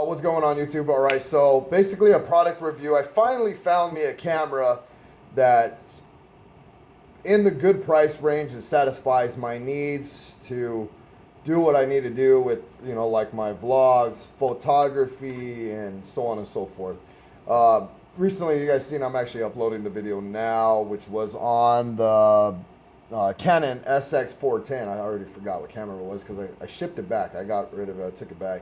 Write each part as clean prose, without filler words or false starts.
What's going on YouTube? Alright, so basically a product review. I finally found me a camera that's in the good price range and satisfies my needs to do what I need to do with, like my vlogs, photography, and so on and so forth. Recently, you guys seen I'm actually uploading the video now, which was on the Canon SX410. I already forgot what camera it was because I shipped it back. I got rid of it. I took it back.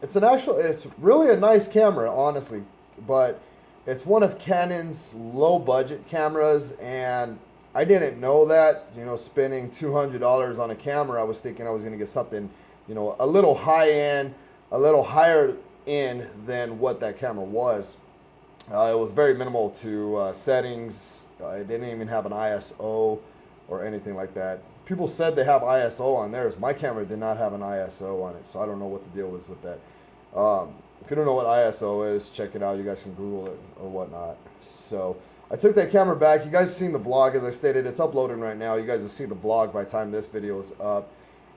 It's really a nice camera, honestly, but it's one of Canon's low budget cameras, and I didn't know that. Spending $200 on a camera, I was thinking I was going to get something, a little high end, a little higher end than what that camera was. It was very minimal to settings. It didn't even have an ISO or anything like that. People said they have ISO on theirs. My camera did not have an ISO on it, so I don't know what the deal was with that. If you don't know what ISO is, check it out. You guys can Google it or whatnot. So I took that camera back. You guys seen the vlog, as I stated. It's uploading right now. You guys will see the vlog by the time this video is up.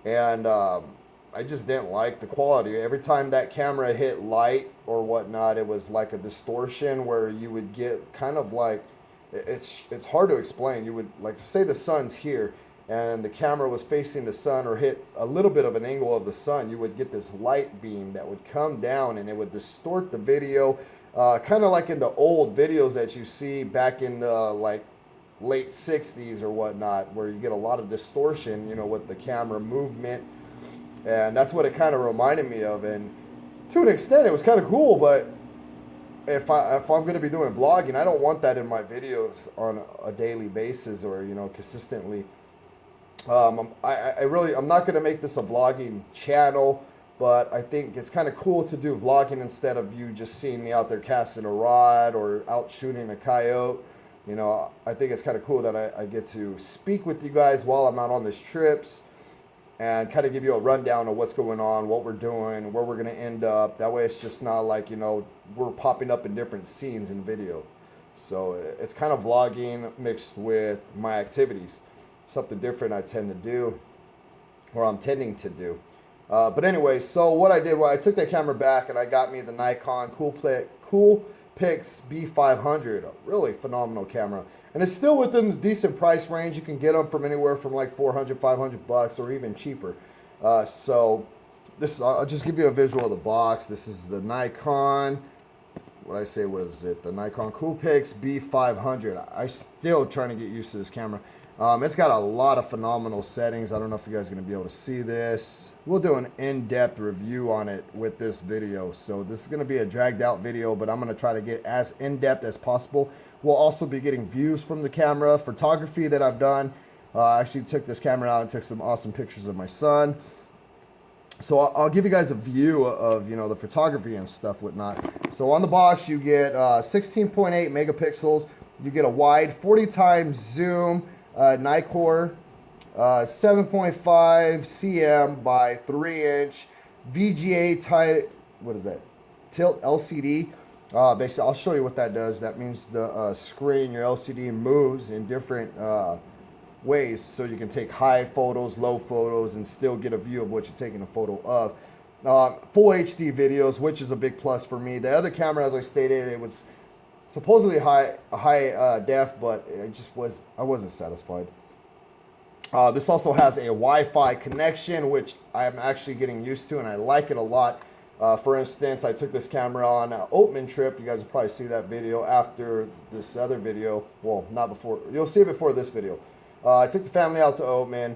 And I just didn't like the quality. Every time that camera hit light or whatnot, it was like a distortion where you would get kind of like, it's hard to explain. You would, like, say the sun's here and the camera was facing the sun or hit a little bit of an angle of the sun, you would get this light beam that would come down and it would distort the video, kind of like in the old videos that you see back in the like late 60s or whatnot, where you get a lot of distortion, with the camera movement. And that's what it kind of reminded me of. And to an extent, it was kind of cool, but if I'm going to be doing vlogging, I don't want that in my videos on a daily basis or, consistently. I'm not going to make this a vlogging channel, but I think it's kind of cool to do vlogging instead of you just seeing me out there casting a rod or out shooting a coyote. I think it's kind of cool that I get to speak with you guys while I'm out on these trips and kind of give you a rundown of what's going on, what we're doing, where we're going to end up. That way it's just not like, we're popping up in different scenes in video. So it's kind of vlogging mixed with my activities. Something different I tend to do, or I'm tending to do. But anyway, so what I did was I took that camera back and I got me the Nikon COOLPIX B500, a really phenomenal camera. And it's still within the decent price range. You can get them from anywhere from like 400, 500 bucks or even cheaper. So this, I'll just give you a visual of the box. This is the Nikon, what is it? The Nikon COOLPIX B500. I'm still trying to get used to this camera. It's got a lot of phenomenal settings. I don't know if you guys are going to be able to see this. We'll do an in-depth review on it with this video. So this is going to be a dragged out video, but I'm going to try to get as in-depth as possible. We'll also be getting views from the camera, photography that I've done. I actually took this camera out and took some awesome pictures of my son. So I'll give you guys a view of, the photography and stuff, whatnot. So on the box, you get 16.8 megapixels. You get a wide 40 times zoom. NIKKOR 7.5 cm by 3-inch VGA tilt LCD. Basically, I'll show you what that does. That means the screen, your LCD, moves in different ways, so you can take high photos, low photos, and still get a view of what you're taking a photo of. Full HD videos, which is a big plus for me. The other camera, as I stated, it was supposedly high def, but I wasn't satisfied. This also has a Wi-Fi connection, which I'm actually getting used to, and I like it a lot. For instance, I took this camera on an Oatman trip. You guys will probably see that video after this other video. Well, not before. You'll see it before this video. I took the family out to Oatman,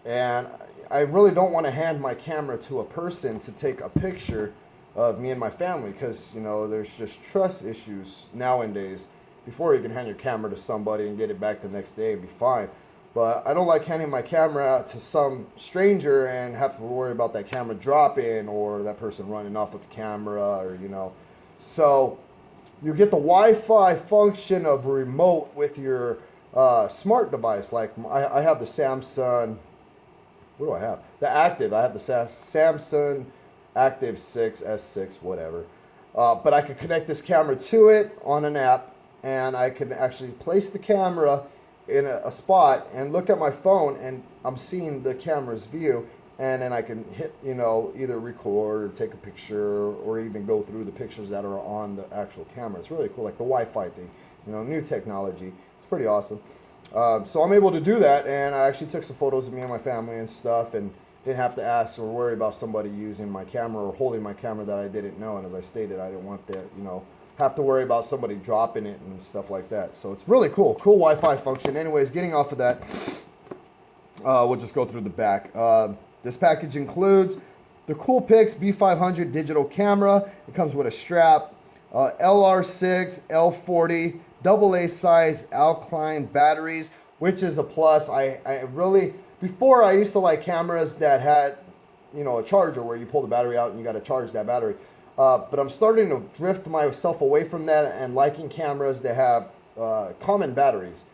and I really don't want to hand my camera to a person to take a picture of me and my family, because there's just trust issues nowadays. Before, you can hand your camera to somebody and get it back the next day and be fine, but I don't like handing my camera to some stranger and have to worry about that camera dropping or that person running off with the camera, or so you get the Wi-Fi function of remote with your smart device. Like I have the Samsung, what do I have? The Active. I have the Samsung Active 6, S6, whatever. But I could connect this camera to it on an app, and I can actually place the camera in a spot and look at my phone, and I'm seeing the camera's view, and then I can hit, you know, either record or take a picture or even go through the pictures that are on the actual camera. It's really cool, like the Wi-Fi thing, you know, new technology. It's pretty awesome. So I'm able to do that, and I actually took some photos of me and my family and stuff, and didn't have to ask or worry about somebody using my camera or holding my camera that I didn't know. And as I stated, I didn't want that, you know, have to worry about somebody dropping it and stuff like that. So it's really cool. Cool Wi-Fi function. Anyways, getting off of that, we'll just go through the back. This package includes the COOLPIX B500 digital camera. It comes with a strap, LR6, L40, AA size alkaline batteries, which is a plus. I really, before I used to like cameras that had, you know, a charger where you pull the battery out and you got to charge that battery. But I'm starting to drift myself away from that and liking cameras that have common batteries.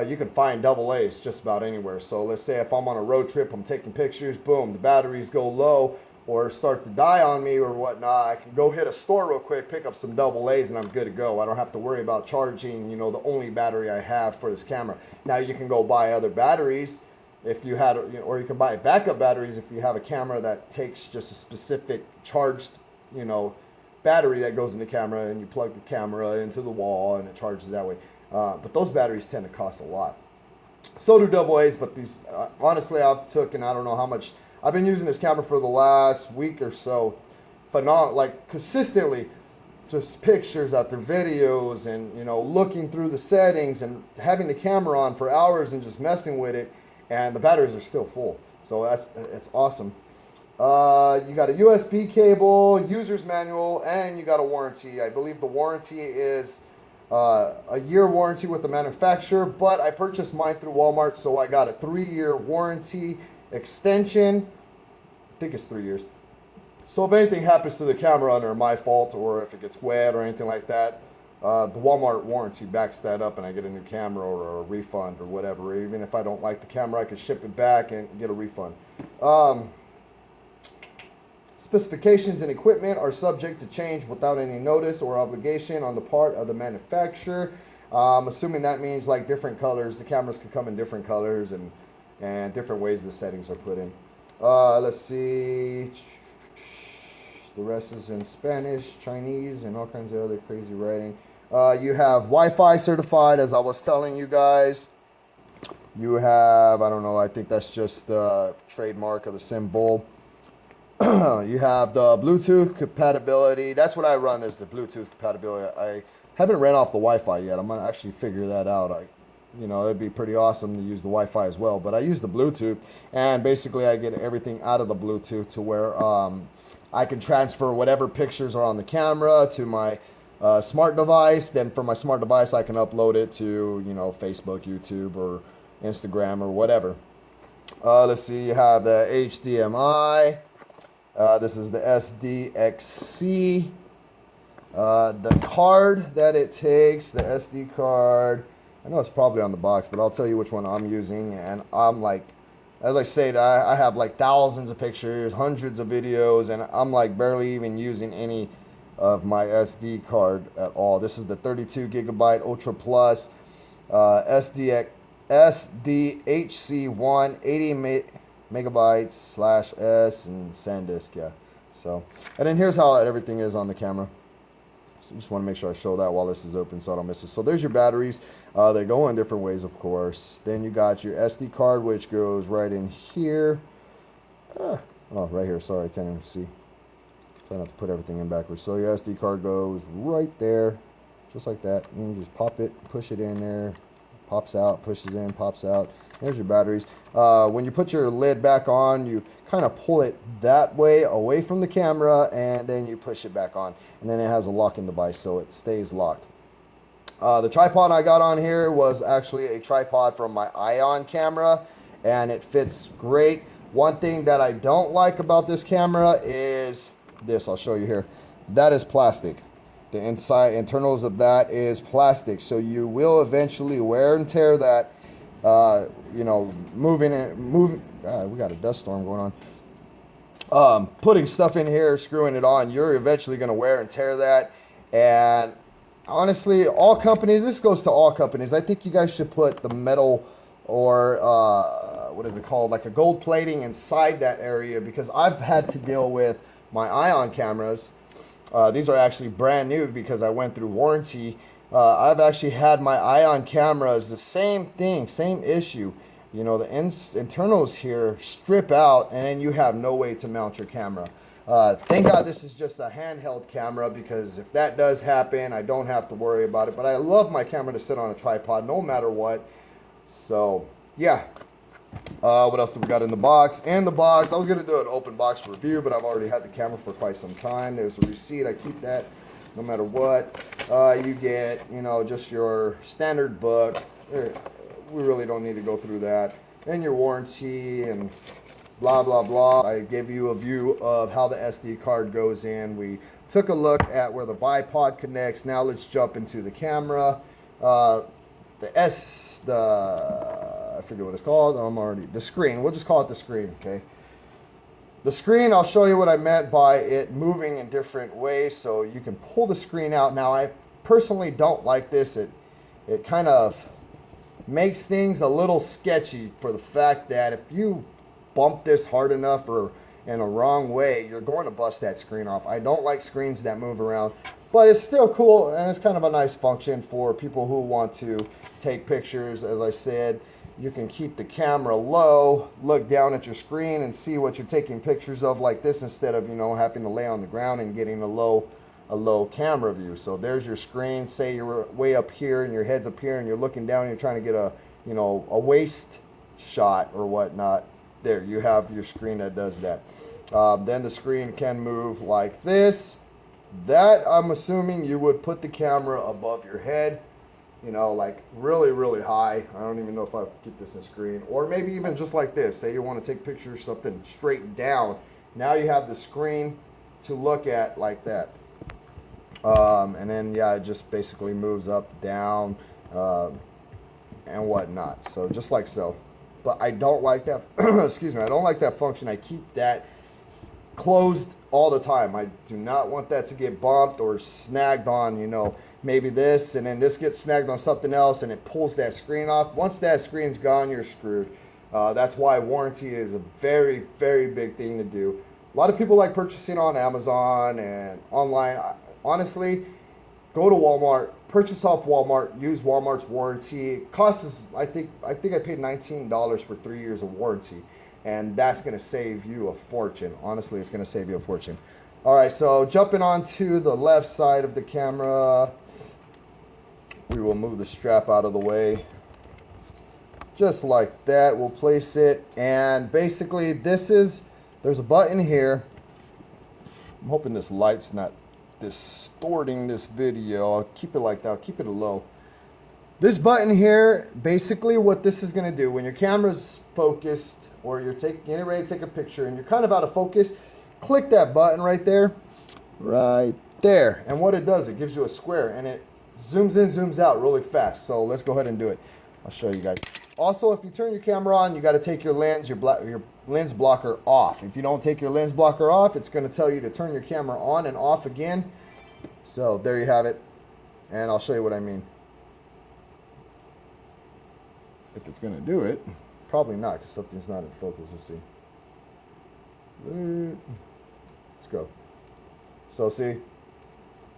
You can find AA's just about anywhere. So let's say if I'm on a road trip, I'm taking pictures, boom, the batteries go low or start to die on me or whatnot, I can go hit a store real quick, pick up some AA's, and I'm good to go. I don't have to worry about charging, you know, the only battery I have for this camera. Now you can go buy other batteries if you had, you know, or you can buy backup batteries if you have a camera that takes just a specific charged, you know, battery that goes in the camera, and you plug the camera into the wall and it charges that way. But those batteries tend to cost a lot. So do AA's, but these, honestly, I've taken, I don't know how much, I've been using this camera for the last week or so, like consistently, just pictures after videos and, you know, looking through the settings and having the camera on for hours and just messing with it, and the batteries are still full. So it's awesome. You got a USB cable, user's manual, and you got a warranty. I believe the warranty is a year warranty with the manufacturer, but I purchased mine through Walmart, so I got a 3-year warranty extension. I think it's 3 years. So if anything happens to the camera under my fault, or if it gets wet or anything like that, the Walmart warranty backs that up, and I get a new camera or a refund or whatever. Or even if I don't like the camera, I can ship it back and get a refund. Specifications and equipment are subject to change without any notice or obligation on the part of the manufacturer. Assuming that means like different colors. The cameras could come in different colors and different ways the settings are put in. Let's see. The rest is in Spanish, Chinese, and all kinds of other crazy writing. You have Wi-Fi certified, as I was telling you guys. You have, I don't know, I think that's just the trademark of the symbol. You have the Bluetooth compatibility. That's what I run, is the Bluetooth compatibility. I haven't ran off the Wi-Fi yet. I'm gonna actually figure that out. You know, it'd be pretty awesome to use the Wi-Fi as well. But I use the Bluetooth, and basically I get everything out of the Bluetooth to where I can transfer whatever pictures are on the camera to my smart device. Then from my smart device, I can upload it to, you know, Facebook, YouTube, or Instagram, or whatever. Let's see. You have the HDMI. This is the SDXC. The card that it takes, the SD card, I know it's probably on the box, but I'll tell you which one I'm using. And I'm like, as I said, I have like thousands of pictures, hundreds of videos, and I'm like barely even using any of my SD card at all. This is the 32 gigabyte Ultra Plus SDHC1 80 megabytes /S and SanDisk, yeah. So, and then here's how everything is on the camera. So just want to make sure I show that while this is open so I don't miss it. So there's your batteries. They go in different ways, of course. Then you got your SD card, which goes right in here. Oh, right here. Sorry, I can't even see. Try not to put everything in backwards. So your SD card goes right there, just like that. And you just pop it, push it in there, pops out, pushes in, pops out. There's your batteries. When you put your lid back on, you kind of pull it that way away from the camera, and then you push it back on. And then it has a locking device, so it stays locked. The tripod I got on here was actually a tripod from my Ion camera, and it fits great. One thing that I don't like about this camera is this. I'll show you here. That is plastic. The internals of that is plastic, so you will eventually wear and tear that. You know, moving. We got a dust storm going on. Putting stuff in here, screwing it on, you're eventually going to wear and tear that. And honestly, all companies, this goes to all companies. I think you guys should put the metal or what is it called, like a gold plating inside that area, because I've had to deal with my ion cameras. These are actually brand new because I went through warranty. I've actually had my ion cameras, the same thing, same issue. You know, the internals here strip out, and then you have no way to mount your camera. Thank God this is just a handheld camera, because if that does happen, I don't have to worry about it. But I love my camera to sit on a tripod no matter what. So, yeah. What else have we got in the box? In the box, I was going to do an open box review, but I've already had the camera for quite some time. There's the receipt. I keep that no matter what. You get, you know, just your standard book. We really don't need to go through that. And your warranty and blah, blah, blah. I gave you a view of how the SD card goes in. We took a look at where the bipod connects. Now let's jump into the camera. I forget what it's called. The screen. We'll just call it the screen, okay? The screen, I'll show you what I meant by it moving in different ways, so you can pull the screen out. Now, I personally don't like this. It kind of makes things a little sketchy, for the fact that if you bump this hard enough or in a wrong way, you're going to bust that screen off. I don't like screens that move around, but it's still cool, and it's kind of a nice function for people who want to take pictures. As I said, you can keep the camera low, look down at your screen and see what you're taking pictures of like this, instead of, you know, having to lay on the ground and getting a low camera view. So there's your screen. Say you're way up here and your head's up here and you're looking down and you're trying to get a, you know, a waist shot or whatnot. There, you have your screen that does that. Then the screen can move like this. That, I'm assuming you would put the camera above your head, you know, like really, really high. I don't even know if I'll get this in screen. Or maybe even just like this. Say you want to take pictures, something straight down. Now you have the screen to look at like that. And then, yeah, it just basically moves up, down, and whatnot. So just like so. But I don't like that, excuse me, I don't like that function. I keep that closed all the time. I do not want that to get bumped or snagged on, you know, maybe this, and then this gets snagged on something else and it pulls that screen off. Once that screen's gone, you're screwed. That's why warranty is a very, very big thing to do. A lot of people like purchasing on Amazon and online. Honestly, go to Walmart, purchase off Walmart, use Walmart's warranty. It costs, I think I paid $19 for 3 years of warranty, and that's going to save you a fortune. Honestly, it's going to save you a fortune. All right, so jumping on to the left side of the camera, we will move the strap out of the way. Just like that, we'll place it, and basically there's a button here. I'm hoping this light's not distorting this video. I'll keep it like that. I'll keep it low. This button here, basically what this is going to do, when your camera's focused or you're getting ready to take a picture and you're kind of out of focus, click that button right there. Right there. And what it does, it gives you a square and it zooms in, zooms out really fast. So let's go ahead and do it. I'll show you guys. Also, if you turn your camera on, you got to take your lens blocker off. If you don't take your lens blocker off, it's going to tell you to turn your camera on and off again. So there you have it. And I'll show you what I mean. If it's going to do it, probably not, because something's not in focus. Let's see. Let's go. So see,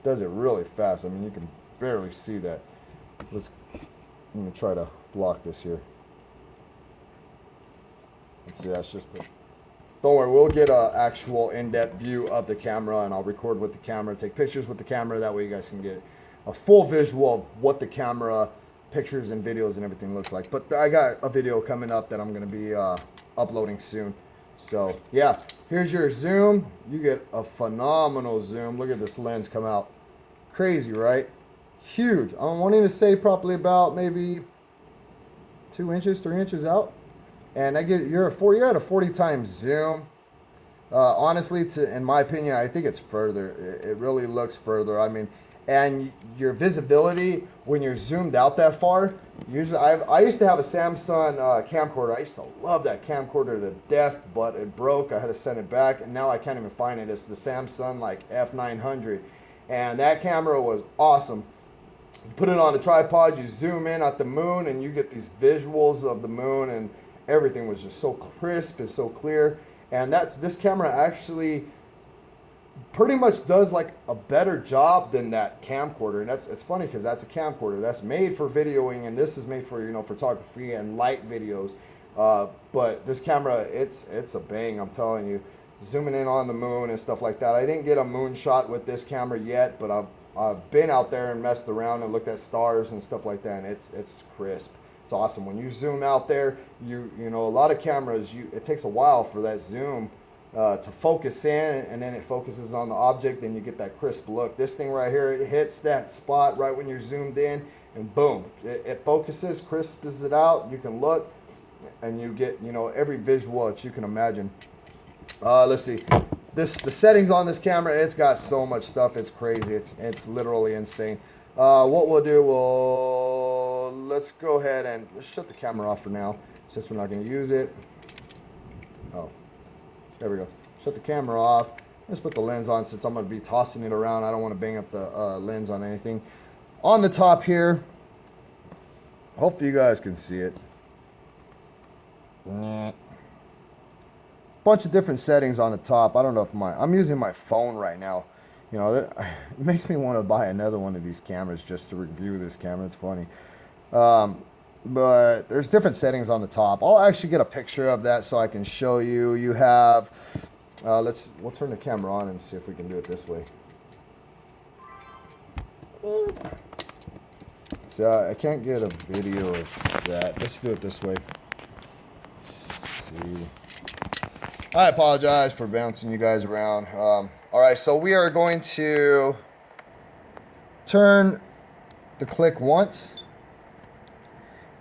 does it really fast. I mean, you can barely see that. I'm going to try to block this here. Let's see, that's just... Don't worry, we'll get an actual in-depth view of the camera, and I'll record with the camera, take pictures with the camera. That way you guys can get a full visual of what the camera, pictures and videos and everything looks like. But I got a video coming up that I'm going to be uploading soon. So, yeah, here's your zoom. You get a phenomenal zoom. Look at this lens come out. Crazy, right? Huge. I'm wanting to say probably about maybe 2 inches, 3 inches out. And you're at a 40 times zoom. Honestly, in my opinion, I think it's further. It really looks further. I mean, and your visibility when you're zoomed out that far. Usually, I used to have a Samsung camcorder. I used to love that camcorder to death, but it broke. I had to send it back, and now I can't even find it. It's the Samsung like F900, and that camera was awesome. You put it on a tripod, you zoom in at the moon, and you get these visuals of the moon, and everything was just so crisp and so clear. And this camera actually pretty much does like a better job than that camcorder. And it's funny because that's a camcorder that's made for videoing, and this is made for, you know, photography and light videos. But this camera, it's a bang, I'm telling you. Zooming in on the moon and stuff like that. I didn't get a moon shot with this camera yet, but I've been out there and messed around and looked at stars and stuff like that, and it's crisp. It's awesome. When you zoom out there, you know, a lot of cameras, it takes a while for that zoom to focus in, and then it focuses on the object, and you get that crisp look. This thing right here, it hits that spot right when you're zoomed in, and boom, it focuses, crisps it out. You can look, and you get, you know, every visual that you can imagine. Let's see. The settings on this camera, it's got so much stuff. It's crazy. It's literally insane. What we'll do, let's go ahead and let's shut the camera off for now, since we're not going to use it. Oh, there we go. Shut the camera off. Let's put the lens on, since I'm going to be tossing it around. I don't want to bang up the lens on anything. On the top here, hopefully you guys can see it. Bunch of different settings on the top. I don't know if I'm using my phone right now. You know, it makes me want to buy another one of these cameras just to review this camera. It's funny. But there's different settings on the top. I'll actually get a picture of that so I can show you. You have, we'll turn the camera on and see if we can do it this way. So I can't get a video of that. Let's do it this way. Let's see. I apologize for bouncing you guys around. All right, so we are going to turn the click once,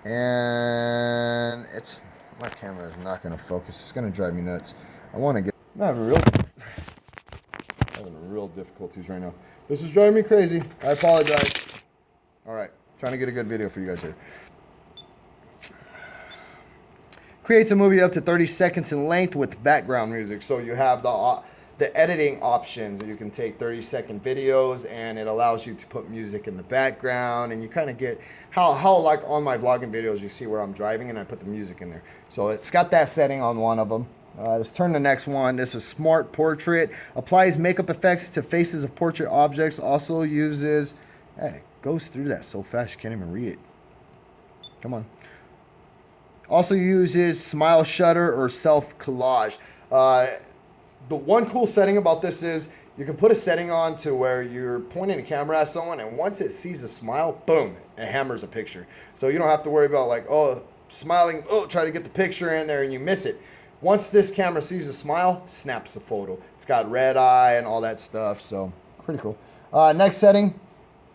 and my camera is not going to focus. It's going to drive me nuts. I'm having real difficulties right now. This is driving me crazy. I apologize. All right, trying to get a good video for you guys here. Creates a movie up to 30 seconds in length with background music. So you have the editing options, and you can take 30-second videos, and it allows you to put music in the background, and you kind of get how like on my vlogging videos, you see where I'm driving and I put the music in there. So it's got that setting on one of them. Let's turn to the next one. This is Smart Portrait. Applies makeup effects to faces of portrait objects. Also uses, hey, it goes through that so fast you can't even read it. Come on. Also uses smile shutter or self collage. The one cool setting about this is you can put a setting on to where you're pointing the camera at someone, and once it sees a smile, boom, it hammers a picture. So you don't have to worry about like, oh, smiling, oh, try to get the picture in there and you miss it. Once this camera sees a smile, snaps the photo. It's got red eye and all that stuff, so pretty cool. Next setting,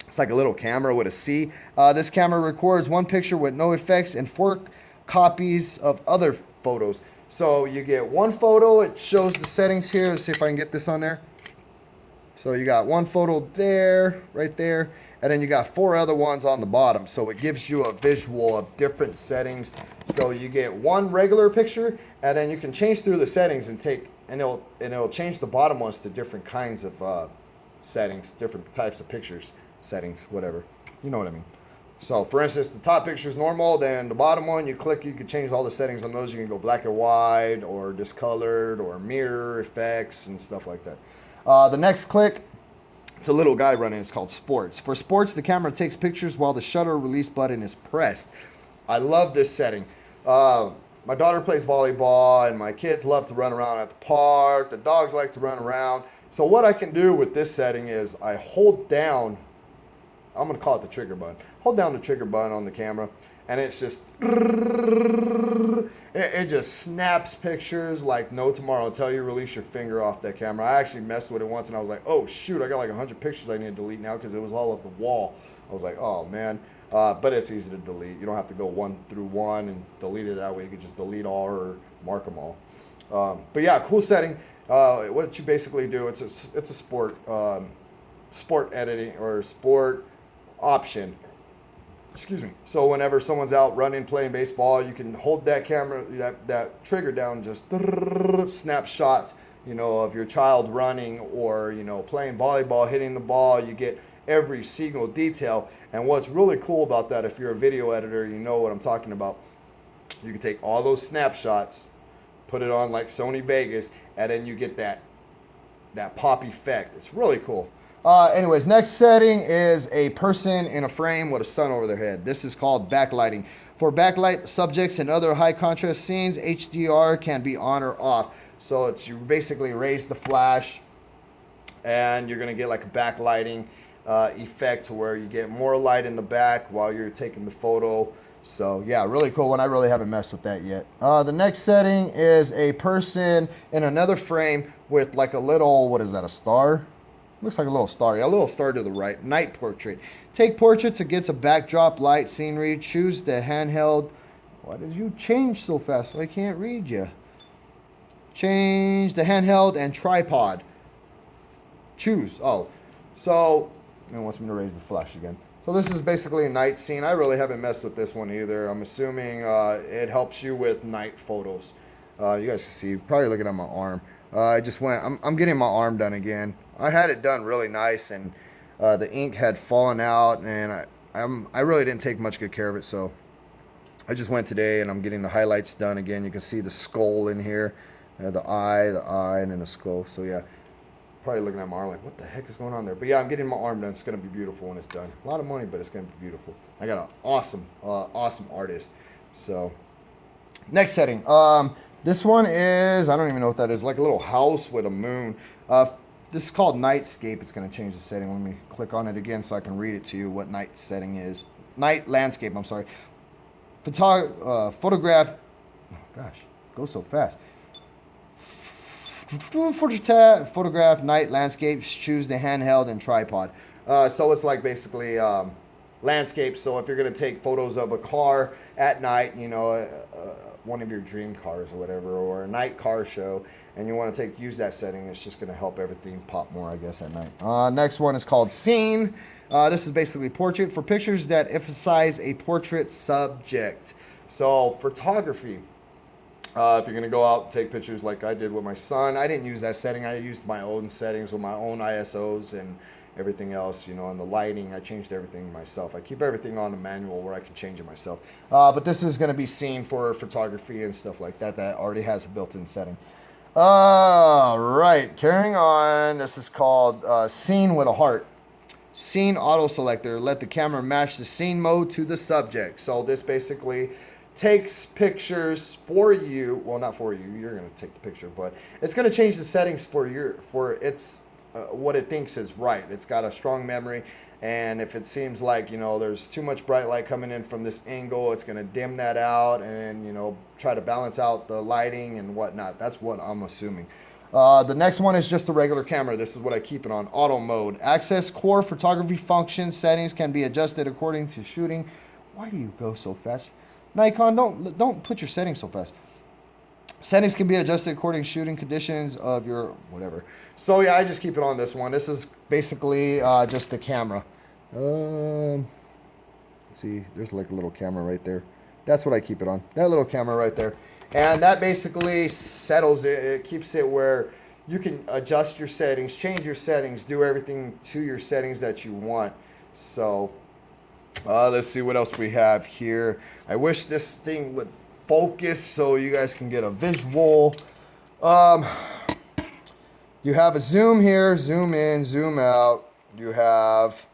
it's like a little camera with a C. This camera records one picture with no effects and 4 copies of other photos. So you get one photo, it shows the settings here. Let's see if I can get this on there. So you got one photo there, right there, and then you got 4 other ones on the bottom. So it gives you a visual of different settings. So you get one regular picture, and then you can change through the settings and it'll change the bottom ones to different kinds of settings, different types of pictures, settings, whatever. You know what I mean. So, for instance, the top picture is normal, then the bottom one, you click, you can change all the settings on those. You can go black and white, or discolored, or mirror effects, and stuff like that. The next click, it's a little guy running. It's called Sports. For Sports, the camera takes pictures while the shutter release button is pressed. I love this setting. My daughter plays volleyball, and my kids love to run around at the park. The dogs like to run around. So what I can do with this setting is I hold down, I'm going to call it the trigger button. Hold down the trigger button on the camera, and it's just, it just snaps pictures like no tomorrow until you release your finger off that camera. I actually messed with it once, and I was like, oh shoot, I got like 100 pictures I need to delete now because it was all over the wall. I was like, oh man. But it's easy to delete. You don't have to go one through one and delete it that way. You can just delete all or mark them all. But yeah, cool setting. What you basically do, it's a sport editing or sport option. Excuse me. So whenever someone's out running, playing baseball, you can hold that camera, that trigger down, just snap shots, you know, of your child running or, you know, playing volleyball, hitting the ball. You get every single detail. And what's really cool about that, if you're a video editor, you know what I'm talking about. You can take all those snapshots, put it on like Sony Vegas, and then you get that pop effect. It's really cool. Anyways, next setting is a person in a frame with a sun over their head. This is called backlighting. For backlight subjects and other high contrast scenes, HDR can be on or off. So it's, you basically raise the flash and you're gonna get like a backlighting effect where you get more light in the back while you're taking the photo. So yeah, really cool one. I really haven't messed with that yet. The next setting is a person in another frame with like a little, what is that, a star? Looks like a little star. Yeah, a little star to the right. Night portrait. Take portraits against a backdrop, light, scenery. Choose the handheld. Why did you change so fast? I can't read you. Change the handheld and tripod. Choose. Oh, so it wants me to raise the flash again. So this is basically a night scene. I really haven't messed with this one either. I'm assuming it helps you with night photos. You guys can see, probably looking at my arm. I just went, I'm getting my arm done again. I had it done really nice, and the ink had fallen out, and I really didn't take much good care of it, so I just went today, and I'm getting the highlights done again. You can see the skull in here, the eye, and then the skull. So yeah, probably looking at my arm like, what the heck is going on there? But yeah, I'm getting my arm done. It's going to be beautiful when it's done. A lot of money, but it's going to be beautiful. I got an awesome artist. So next setting. This one is, I don't even know what that is, like a little house with a moon. This is called Nightscape. It's going to change the setting. Let me click on it again so I can read it to you what night setting is. Night landscape, I'm sorry. Photograph, oh gosh, goes so fast. Photograph night landscapes, choose the handheld and tripod. So it's like basically landscape. So if you're going to take photos of a car at night, you know, one of your dream cars or whatever, or a night car show, and you want to use that setting, it's just going to help everything pop more, I guess, at night. Next one is called Scene. This is basically portrait for pictures that emphasize a portrait subject. So photography, if you're going to go out and take pictures like I did with my son, I didn't use that setting. I used my own settings with my own ISOs and everything else, you know, and the lighting. I changed everything myself. I keep everything on the manual where I can change it myself. But this is going to be Scene for photography and stuff like that that already has a built-in setting. All right, carrying on. This is called Scene with a Heart. Scene auto selector. Let the camera match the scene mode to the subject. So this basically takes pictures for you. Well, not for you. You're going to take the picture, but it's going to change the settings for its what it thinks is right. It's got a strong memory, and if it seems like, you know, there's too much bright light coming in from this angle, it's going to dim that out and, you know, try to balance out the lighting and whatnot. That's what I'm assuming. The next one is just a regular camera. This is what I keep it on, auto mode. Access core photography function settings can be adjusted according to shooting. Why do you go so fast? Nikon, don't put your settings so fast. Settings can be adjusted according to shooting conditions of your whatever. So yeah, I just keep it on this one. This is basically just the camera. Let's see, there's like a little camera right there. That's what I keep it on. That little camera right there. And that basically settles it. It keeps it where you can adjust your settings, change your settings, do everything to your settings that you want. So let's see what else we have here. I wish this thing would focus so you guys can get a visual. You have a zoom here, zoom in, zoom out. You have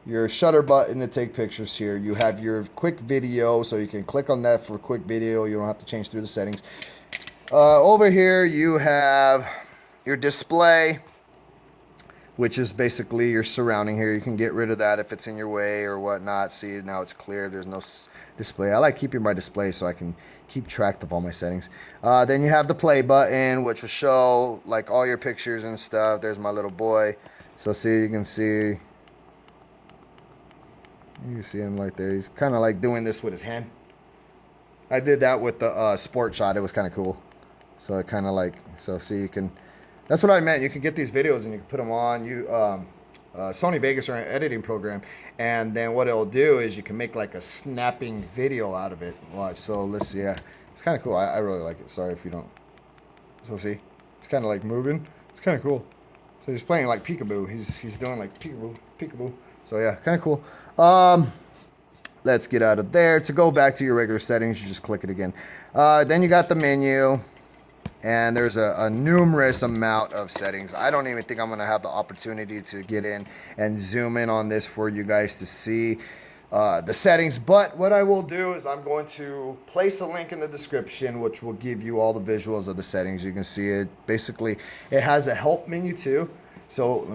your shutter button to take pictures here. You have your quick video, so you can click on that for quick video. You don't have to change through the settings. Over here you have your display, which is basically your surrounding here. You can get rid of that if it's in your way or whatnot. See, now it's clear. There's no display. I like keeping my display so I can keep track of all my settings. Then you have the play button, which will show like all your pictures and stuff. There's my little boy. So see, you can see him right there. He's kind of like doing this with his hand. I did that with the sport shot. It was kind of cool. So it kind of like, so see, you can, that's what I meant. You can get these videos and you can put them on Sony Vegas or an editing program, and then what it'll do is you can make like a snapping video out of it. Watch. So let's see. Yeah, it's kind of cool. I really like it. Sorry if you don't. So see, it's kind of like moving. It's kind of cool. So he's playing like peekaboo. He's doing like peekaboo, peekaboo. So yeah, kind of cool. Let's get out of there. To go back to your regular settings, you just click it again. Then you got the menu, and there's a numerous amount of settings. I don't even think I'm going to have the opportunity to get in and zoom in on this for you guys to see the settings. But what I will do is I'm going to place a link in the description, which will give you all the visuals of the settings. You can see it. Basically, it has a help menu too. So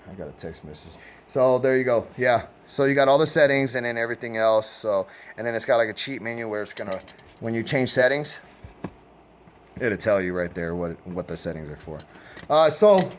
I got a text message. So there you go. Yeah. So you got all the settings and then everything else. So, and then it's got like a cheat menu where it's gonna, when you change settings, it'll tell you right there what the settings are for. So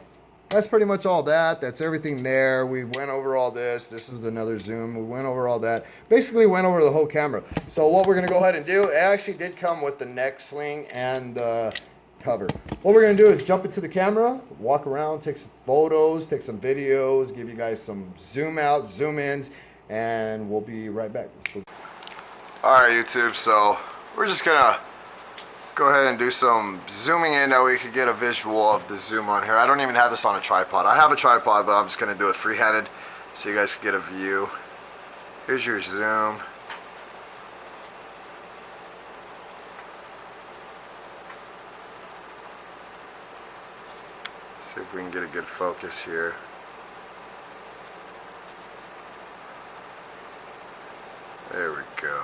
that's pretty much all that. That's everything there. We went over all this. This is another zoom. We went over all that. Basically went over the whole camera. So what we're gonna go ahead and do, it actually did come with the neck sling and the cover. What we're gonna do is jump into the camera, walk around, take some photos, take some videos, give you guys some zoom out, zoom ins, and we'll be right back. Alright YouTube, so we're just gonna go ahead and do some zooming in that we could get a visual of the zoom on here. I don't even have this on a tripod. I have a tripod, but I'm just gonna do it free-handed so you guys can get a view. Here's your zoom. See if we can get a good focus here. There we go.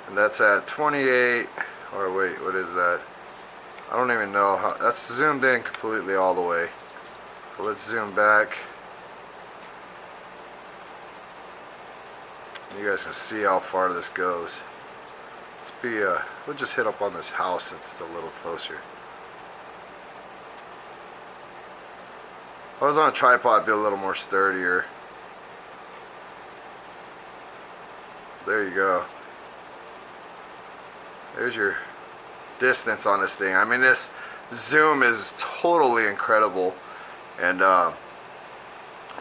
And that's at 28, or wait, what is that? I don't even know how, that's zoomed in completely all the way. So let's zoom back. You guys can see how far this goes. We'll just hit up on this house since it's a little closer. If I was on a tripod, it'd be a little more sturdier. There you go. There's your distance on this thing. I mean, this zoom is totally incredible. And I'll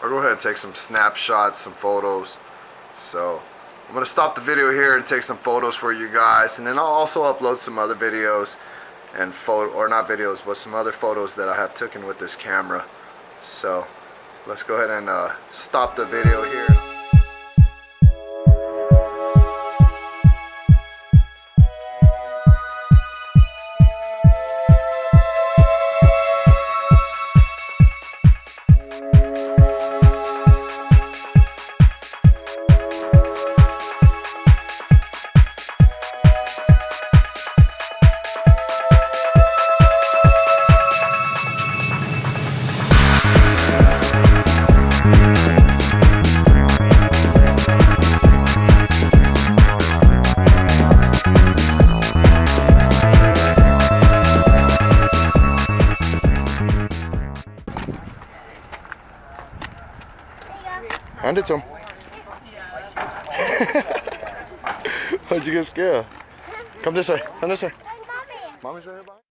go ahead and take some snapshots, some photos. So I'm going to stop the video here and take some photos for you guys, and then I'll also upload some other videos and or not videos, but some other photos that I have taken with this camera. So let's go ahead and stop the video here. Hand it to him. Why'd you get scared? Come this way. Come this way. Mommy's right here behind.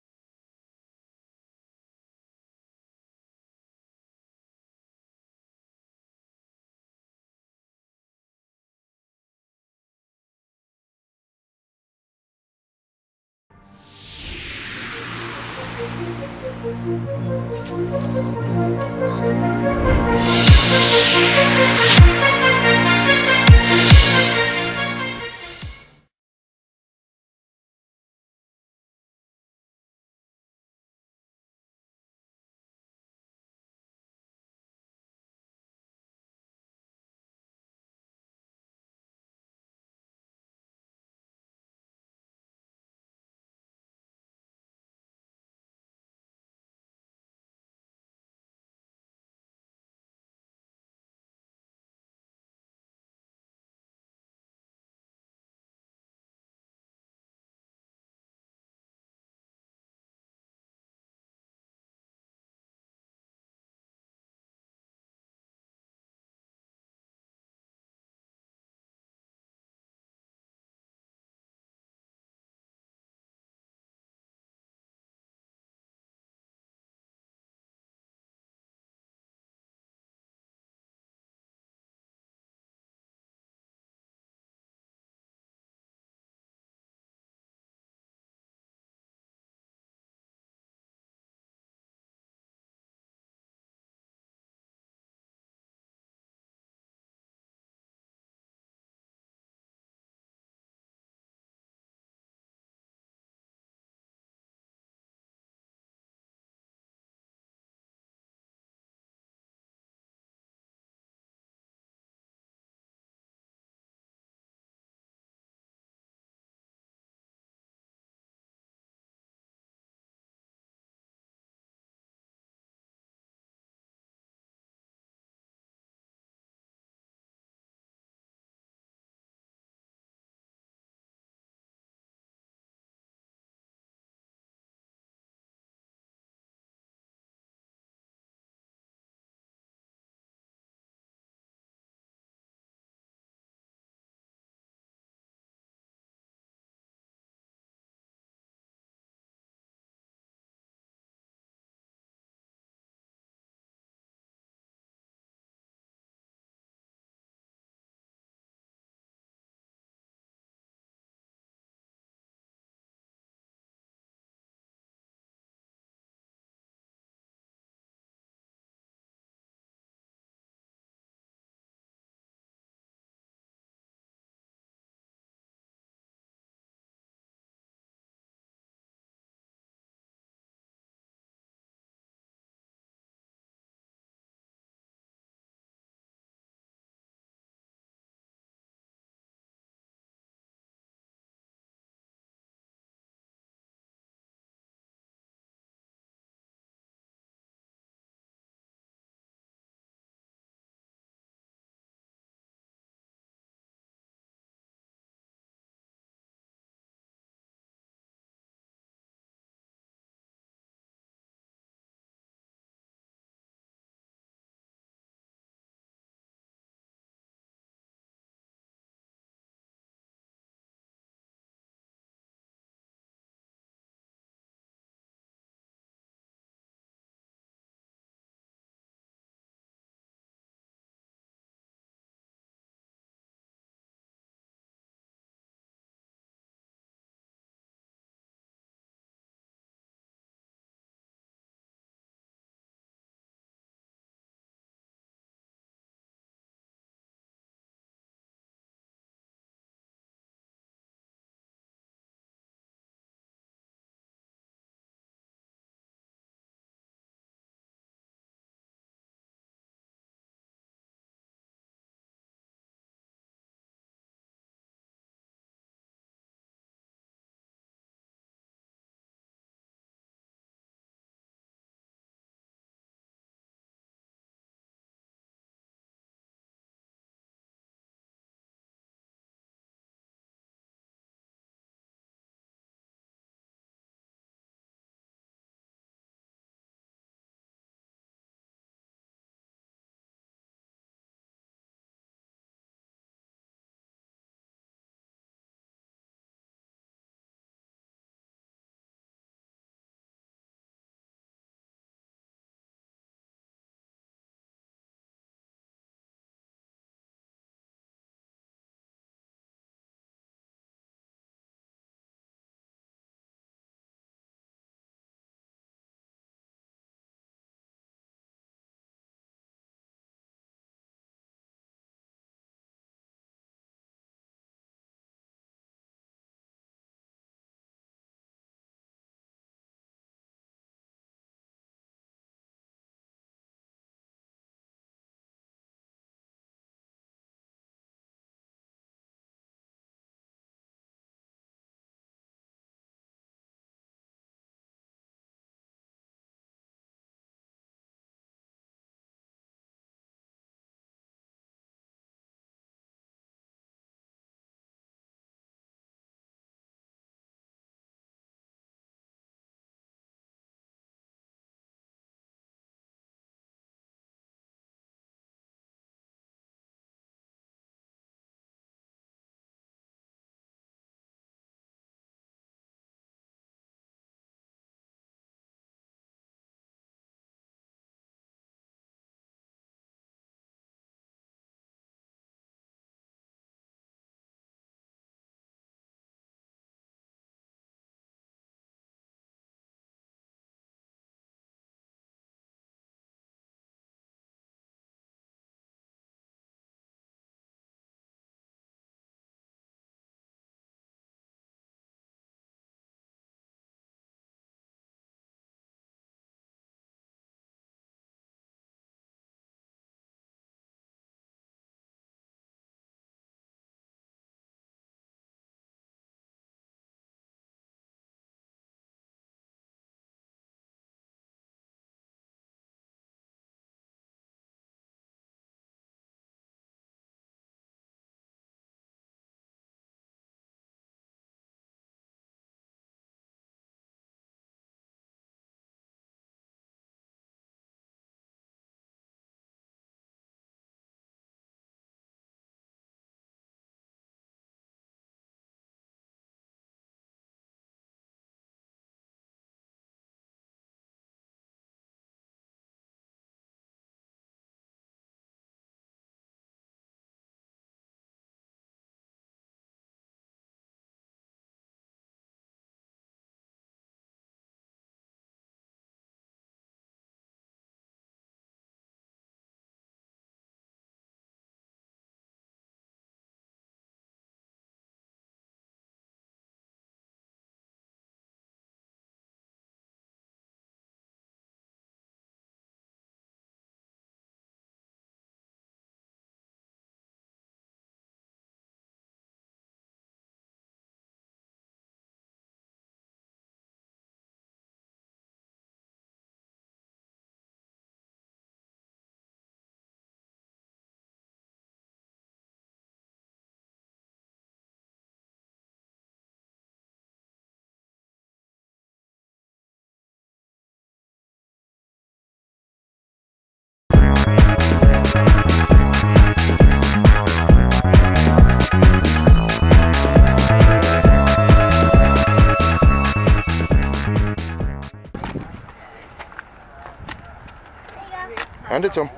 Hand it to him.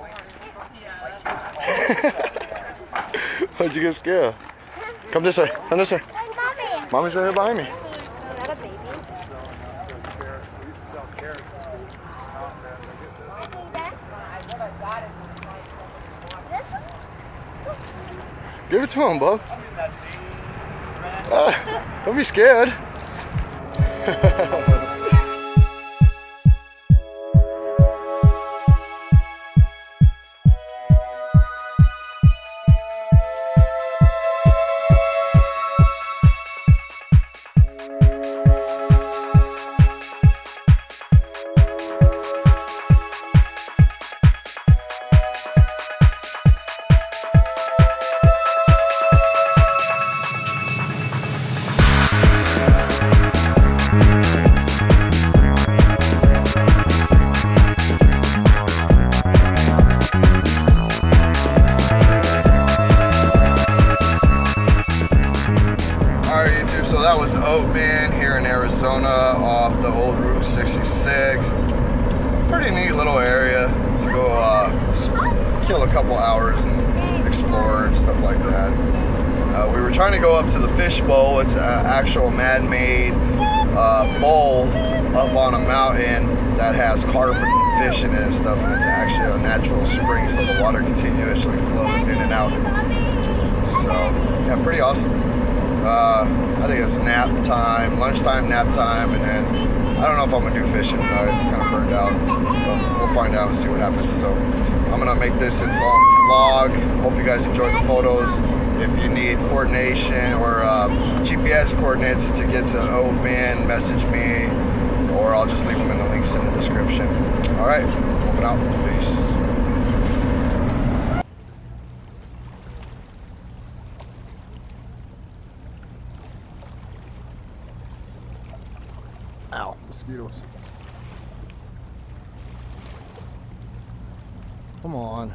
Why'd you get scared? Come this way. Come this way. Mommy. Mommy's right here behind me. Is that a baby? Give it to him, bub. Don't be scared. So that was Oatman here in Arizona off the old Route 66. Pretty neat little area to go kill a couple hours and explore and stuff like that. We were trying to go up to the fish bowl. It's an actual man-made bowl up on a mountain that has carp and fish in it and stuff, and it's actually a natural spring, so the water continuously flows in and out. So yeah, pretty awesome. I think it's nap time, lunchtime, nap time, and then I don't know if I'm gonna do fishing. I'm kind of burned out, but we'll find out and see what happens. So I'm gonna make this its own vlog. Hope you guys enjoyed the photos. If you need coordination or GPS coordinates to get to Oatman, message me, or I'll just leave them in the links in the description. All right, moving out. Peace. Ow, mosquitoes. Come on.